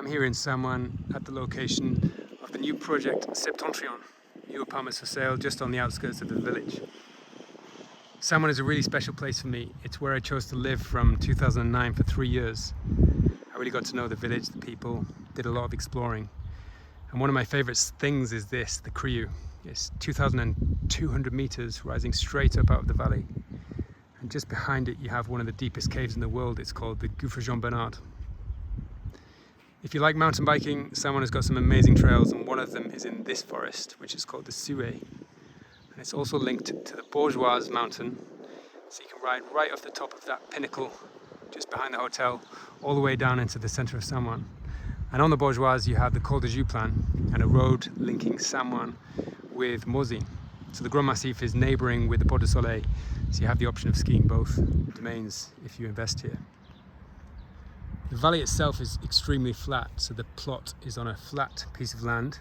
I'm here in Samoens at the location of the new project Septentrion, new apartments for sale just on the outskirts of the village. Samoens is a really special place for me. It's where I chose to live from 2009 for 3 years. I really got to know the village, the people, did a lot of exploring. And one of my favorite things is this, the Crieu. It's 2,200 meters rising straight up out of the valley. And just behind it you have one of the deepest caves in the world. It's called the Gouffre Jean Bernard. If you like mountain biking, Samoens has got some amazing trails, and one of them is in this forest, which is called the Suet. And it's also linked to the Bourgeoise mountain, so you can ride right off the top of that pinnacle just behind the hotel, all the way down into the centre of Samoens. And on the Bourgeoise you have the Col de Jouplan and a road linking Samoens with Morzine. So the Grand Massif is neighbouring with the Port du Soleil, so you have the option of skiing both domains if you invest here. The valley itself is extremely flat, so the plot is on a flat piece of land,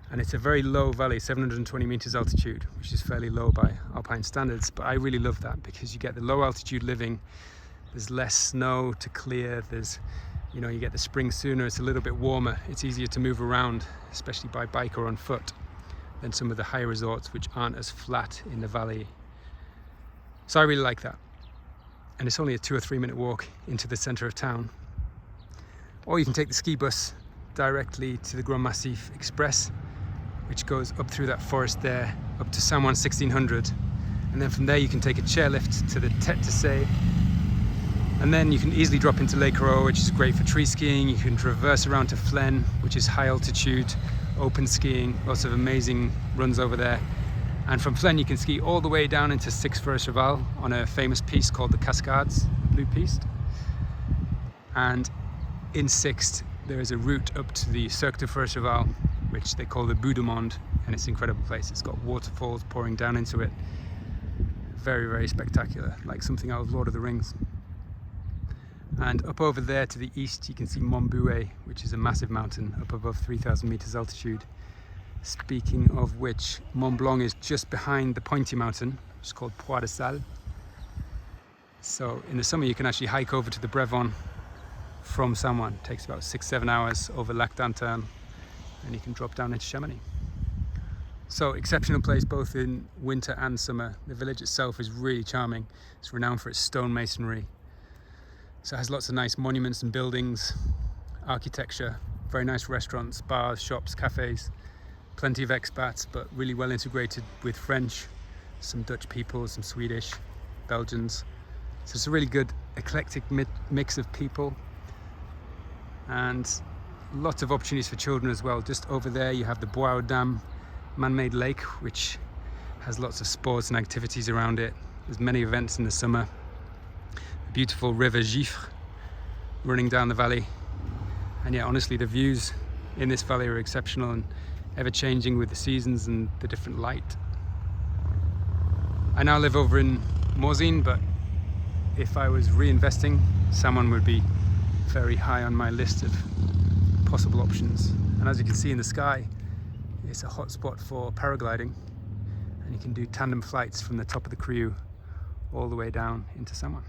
and it's a very low valley, 720 meters altitude, which is fairly low by Alpine standards, but I really love that because you get the low altitude living, there's less snow to clear, you get the spring sooner, it's a little bit warmer, it's easier to move around, especially by bike or on foot, than some of the higher resorts which aren't as flat in the valley. So I really like that. And it's only a 2 or 3 minute walk into the centre of town. Or you can take the ski bus directly to the Grand Massif Express, which goes up through that forest there, up to Samoens 1600. And then from there you can take a chairlift to the Tête de Sey. And then you can easily drop into Lake Rowe, which is great for tree skiing. You can traverse around to Flaine, which is high altitude, open skiing, lots of amazing runs over there. And from Flaine you can ski all the way down into Six-Furche-Cheval on a famous piste called the Cascades, Blue Piste. And in Sixt, there is a route up to the Cirque du Furche-Cheval, which they call the Bout du Monde, and it's an incredible place. It's got waterfalls pouring down into it. Very, very spectacular, like something out of Lord of the Rings. And up over there to the east, you can see Mont Bouet, which is a massive mountain up above 3,000 meters altitude. Speaking of which, Mont Blanc is just behind the pointy mountain, which is called Poix de Sal. So in the summer, you can actually hike over to the Brevon from Samoens. It takes about 6-7 hours over Lac d'Anterne, and you can drop down into Chamonix. So exceptional place both in winter and summer. The village itself is really charming. It's renowned for its stone masonry. So it has lots of nice monuments and buildings, architecture, very nice restaurants, bars, shops, cafes, plenty of expats, but really well integrated with French, some Dutch people, some Swedish, Belgians. So it's a really good eclectic mix of people. And lots of opportunities for children as well. Just over there you have the Bois aux Dames man-made lake, which has lots of sports and activities around it. There's many events in the summer. The beautiful river Giffre running down the valley. And yeah, honestly, the views in this valley are exceptional and ever-changing with the seasons and the different light. I now live over in Morzine, but if I was reinvesting, Samoens would be very high on my list of possible options. And as you can see in the sky, it's a hot spot for paragliding, and you can do tandem flights from the top of the Crieu all the way down into Samoens.